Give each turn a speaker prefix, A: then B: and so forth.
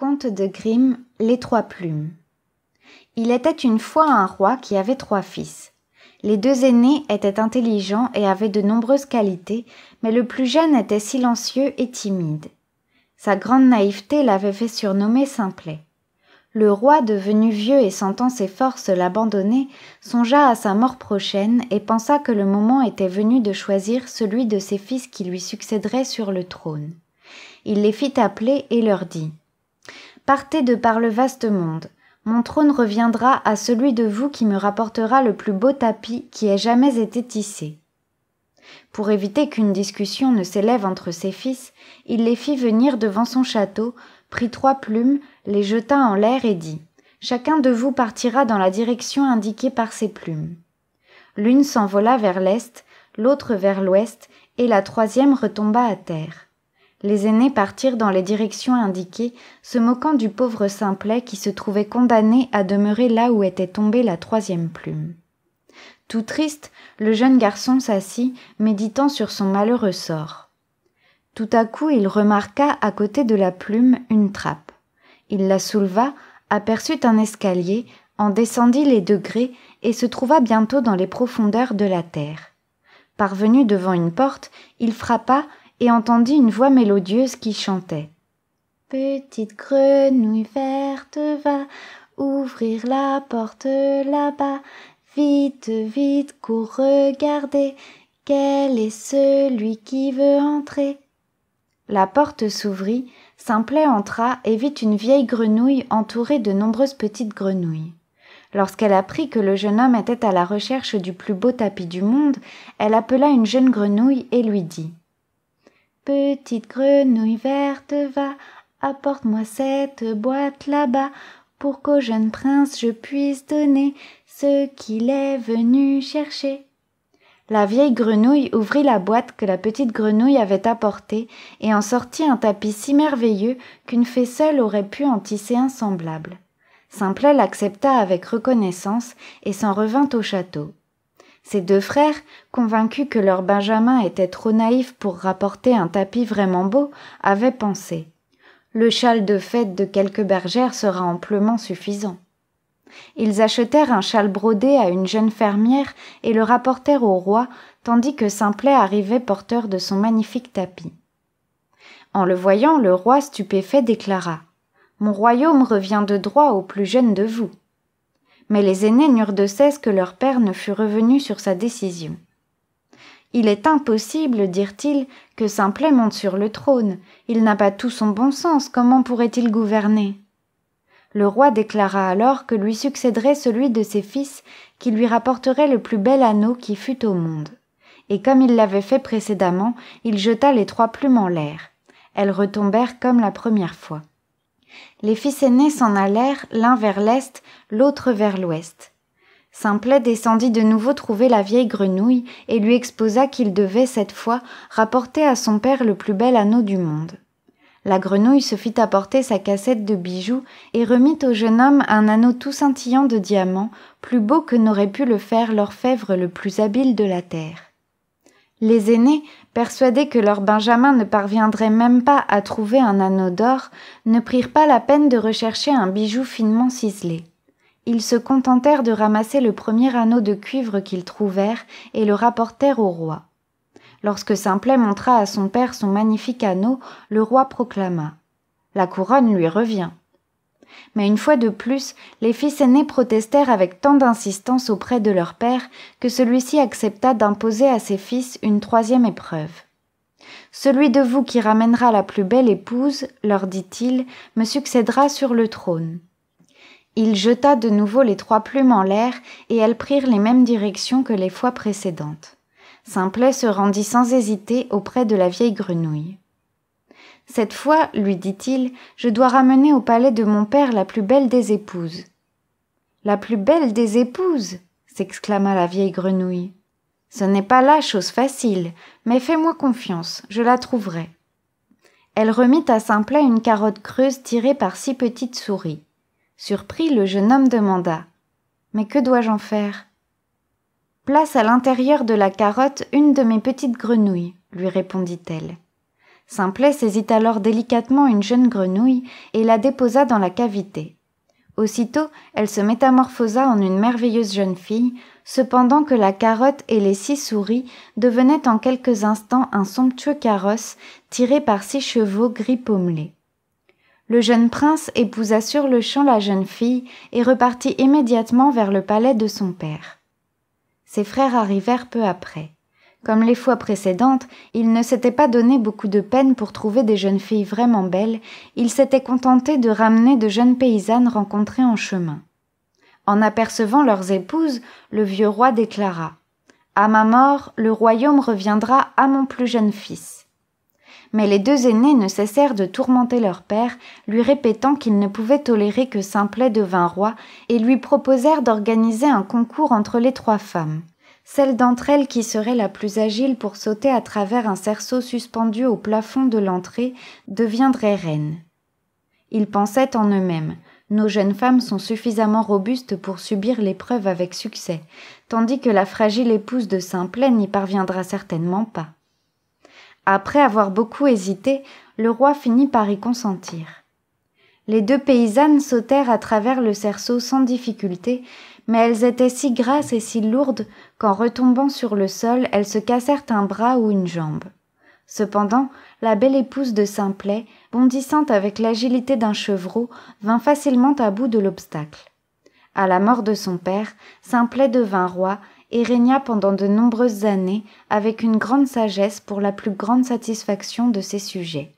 A: Conte de Grimm, Les trois plumes. Il était une fois un roi qui avait 3 fils. Les 2 aînés étaient intelligents et avaient de nombreuses qualités, mais le plus jeune était silencieux et timide. Sa grande naïveté l'avait fait surnommer Simplet. Le roi, devenu vieux et sentant ses forces l'abandonner, songea à sa mort prochaine et pensa que le moment était venu de choisir celui de ses fils qui lui succéderait sur le trône. Il les fit appeler et leur dit : « Partez de par le vaste monde. Mon trône reviendra à celui de vous qui me rapportera le plus beau tapis qui ait jamais été tissé. » Pour éviter qu'une discussion ne s'élève entre ses fils, il les fit venir devant son château, prit 3 plumes, les jeta en l'air et dit : « Chacun de vous partira dans la direction indiquée par ces plumes. » L'une s'envola vers l'est, l'autre vers l'ouest, et la 3e retomba à terre. Les aînés partirent dans les directions indiquées, se moquant du pauvre Simplet qui se trouvait condamné à demeurer là où était tombée la 3e plume. Tout triste, le jeune garçon s'assit, méditant sur son malheureux sort. Tout à coup, il remarqua à côté de la plume une trappe. Il la souleva, aperçut un escalier, en descendit les degrés et se trouva bientôt dans les profondeurs de la terre. Parvenu devant une porte, il frappa et entendit une voix mélodieuse qui chantait : « Petite grenouille verte, va ouvrir la porte là-bas. Vite, vite, cours regarder, quel est celui qui veut entrer ?» La porte s'ouvrit, Simplet entra et vit une vieille grenouille entourée de nombreuses petites grenouilles. Lorsqu'elle apprit que le jeune homme était à la recherche du plus beau tapis du monde, elle appela une jeune grenouille et lui dit : « Petite grenouille verte, va, apporte-moi cette boîte là-bas, pour qu'au jeune prince je puisse donner ce qu'il est venu chercher. » La vieille grenouille ouvrit la boîte que la petite grenouille avait apportée et en sortit un tapis si merveilleux qu'une fée seule aurait pu en tisser un semblable. Simplet l'accepta avec reconnaissance et s'en revint au château. Ses 2 frères, convaincus que leur benjamin était trop naïf pour rapporter un tapis vraiment beau, avaient pensé : « Le châle de fête de quelques bergères sera amplement suffisant. » Ils achetèrent un châle brodé à une jeune fermière et le rapportèrent au roi, tandis que Simplet arrivait porteur de son magnifique tapis. En le voyant, le roi stupéfait déclara : « Mon royaume revient de droit au plus jeune de vous. » Mais les aînés n'eurent de cesse que leur père ne fût revenu sur sa décision. « Il est impossible, dirent-ils, que Simplet monte sur le trône. Il n'a pas tout son bon sens, comment pourrait-il gouverner ?» Le roi déclara alors que lui succéderait celui de ses fils qui lui rapporterait le plus bel anneau qui fût au monde. Et comme il l'avait fait précédemment, il jeta les 3 plumes en l'air. Elles retombèrent comme la première fois. Les fils aînés s'en allèrent, l'un vers l'est, l'autre vers l'ouest. Simplet descendit de nouveau trouver la vieille grenouille et lui exposa qu'il devait, cette fois, rapporter à son père le plus bel anneau du monde. La grenouille se fit apporter sa cassette de bijoux et remit au jeune homme un anneau tout scintillant de diamants, plus beau que n'aurait pu le faire l'orfèvre le plus habile de la terre. Les aînés, persuadés que leur benjamin ne parviendrait même pas à trouver un anneau d'or, ne prirent pas la peine de rechercher un bijou finement ciselé. Ils se contentèrent de ramasser le premier anneau de cuivre qu'ils trouvèrent et le rapportèrent au roi. Lorsque Simplet montra à son père son magnifique anneau, le roi proclama : « La couronne lui revient. » Mais une fois de plus, les fils aînés protestèrent avec tant d'insistance auprès de leur père que celui-ci accepta d'imposer à ses fils une 3e épreuve. « Celui de vous qui ramènera la plus belle épouse, leur dit-il, me succédera sur le trône. » Il jeta de nouveau les 3 plumes en l'air et elles prirent les mêmes directions que les fois précédentes. Simplet se rendit sans hésiter auprès de la vieille grenouille. « Cette fois, lui dit-il, je dois ramener au palais de mon père la plus belle des épouses. »« La plus belle des épouses !» s'exclama la vieille grenouille. « Ce n'est pas là chose facile, mais fais-moi confiance, je la trouverai. » Elle remit à Simplet une carotte creuse tirée par 6 petites souris. Surpris, le jeune homme demanda : « Mais que dois-je en faire ?»« Place à l'intérieur de la carotte une de mes petites grenouilles, lui répondit-elle. Simplet saisit alors délicatement une jeune grenouille et la déposa dans la cavité. Aussitôt, elle se métamorphosa en une merveilleuse jeune fille, cependant que la carotte et les 6 souris devenaient en quelques instants un somptueux carrosse tiré par 6 chevaux gris pommelés. Le jeune prince épousa sur-le-champ la jeune fille et repartit immédiatement vers le palais de son père. Ses frères arrivèrent peu après. Comme les fois précédentes, ils ne s'étaient pas donné beaucoup de peine pour trouver des jeunes filles vraiment belles, ils s'étaient contentés de ramener de jeunes paysannes rencontrées en chemin. En apercevant leurs épouses, le vieux roi déclara « À ma mort, le royaume reviendra à mon plus jeune fils. » Mais les 2 aînés ne cessèrent de tourmenter leur père, lui répétant qu'ils ne pouvaient tolérer que Simplet devint roi, et lui proposèrent d'organiser un concours entre les 3 femmes. Celle d'entre elles qui serait la plus agile pour sauter à travers un cerceau suspendu au plafond de l'entrée deviendrait reine. Ils pensaient en eux-mêmes « Nos jeunes femmes sont suffisamment robustes pour subir l'épreuve avec succès, tandis que la fragile épouse de Simplet n'y parviendra certainement pas. » Après avoir beaucoup hésité, le roi finit par y consentir. Les 2 paysannes sautèrent à travers le cerceau sans difficulté, mais elles étaient si grasses et si lourdes qu'en retombant sur le sol, elles se cassèrent un bras ou une jambe. Cependant, la belle épouse de Simplet, bondissant avec l'agilité d'un chevreau, vint facilement à bout de l'obstacle. À la mort de son père, Simplet devint roi et régna pendant de nombreuses années avec une grande sagesse pour la plus grande satisfaction de ses sujets.